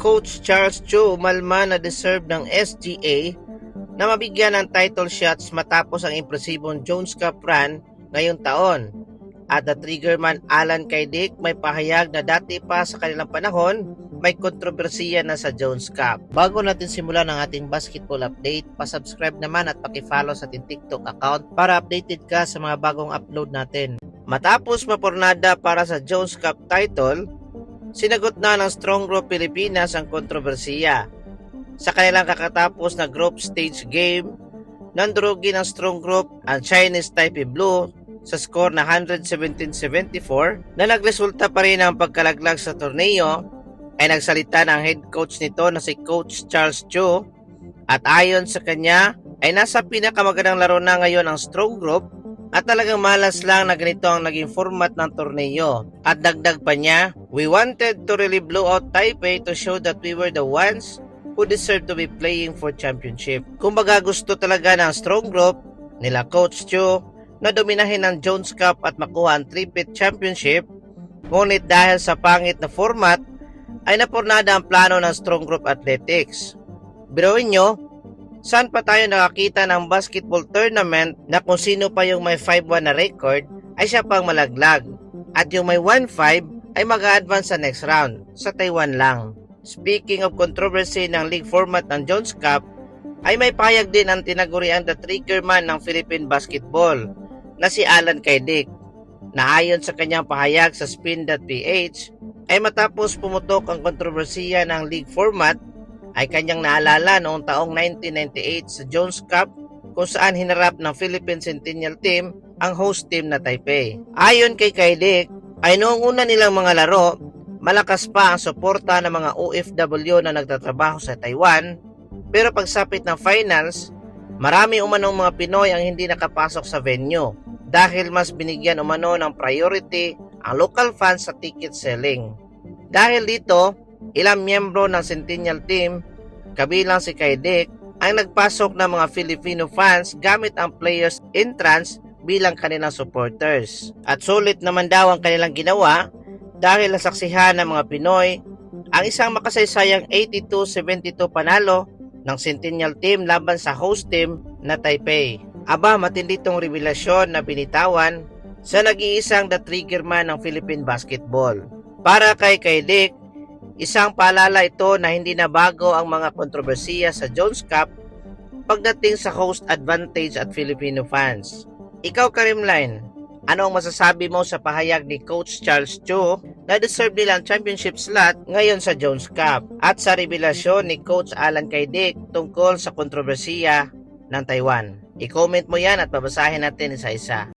Coach Charles Chu umalma na deserve ng SGA na mabigyan ng title shots matapos ang impresibong Jones Cup run ngayong taon. At the triggerman Alan Kaydik may pahayag na dati pa sa kanilang panahon may kontrobersiya na sa Jones Cup. Bago natin simulan ang ating basketball update, pasubscribe naman at pakifollow sa ating TikTok account para updated ka sa mga bagong upload natin. Matapos mapornada para sa Jones Cup title, sinagot na ng Strong Group Pilipinas ang kontrobersiya. Sa kanilang kakatapos na group stage game, nandurugi ng Strong Group ang Chinese Taipei Blue sa score na 117-74 na nagresulta pa rin ang pagkalaglag sa torneo. Ay nagsalita ng head coach nito na si Coach Charles Chu at ayon sa kanya ay nasa pinakamagandang laro na ngayon ang Strong Group at talagang malas lang na ganito ang naging format ng torneo. At dagdag pa niya, "We wanted to really blow out Taipei to show that we were the ones who deserve to be playing for championship." Kumbaga gusto talaga ng Strong Group nila Coach Chu na dominahin ang Jones Cup at makuha ang three-peat championship, ngunit dahil sa pangit na format ay napornada ang plano ng Strong Group Athletics. Biruin nyo, saan pa tayo nakakita ng basketball tournament na kung sino pa yung may 5-1 na record ay siya pang malaglag at yung may 1-5 ay mag-a-advance sa next round, sa Taiwan lang. Speaking of controversy ng league format ng Jones Cup, ay may payag din ang tinaguriang the triggerman ng Philippine basketball na si Alan Kaydik, na ayon sa kanyang pahayag sa Spin.ph ay matapos pumutok ang kontrobersiya ng league format ay kanyang naalala noong taong 1998 sa Jones Cup kung saan hinarap ng Philippine Centennial Team ang host team na Taipei. Ayon kay Kaydik ay noong una nilang mga laro, malakas pa ang suporta ng mga OFW na nagtatrabaho sa Taiwan, pero pagsapit ng finals, marami umanong mga Pinoy ang hindi nakapasok sa venue dahil mas binigyan umano ng priority ang local fans sa ticket selling. Dahil dito, ilang miyembro ng Centennial Team, kabilang si Kaydik, ang nagpasok ng mga Filipino fans gamit ang players entrance bilang kanilang supporters. At sulit naman daw ang kanilang ginawa dahil nasaksihan ng mga Pinoy ang isang makasaysayang 82-72 panalo ng Centennial Team laban sa host team na Taipei. Aba, matindi tong revelasyon na binitawan sa nag-iisang the triggerman ng Philippine basketball. Para kay Kaydik, isang paalala ito na hindi na bago ang mga kontrobersiya sa Jones Cup pagdating sa host advantage at Filipino fans. Ikaw, Karimline, ano ang masasabi mo sa pahayag ni Coach Charles Chu na deserve nila ang championship slot ngayon sa Jones Cup at sa revelasyon ni Coach Alan Kaydik tungkol sa kontrobersiya ng Taiwan? I-comment mo yan at babasahin natin isa-isa.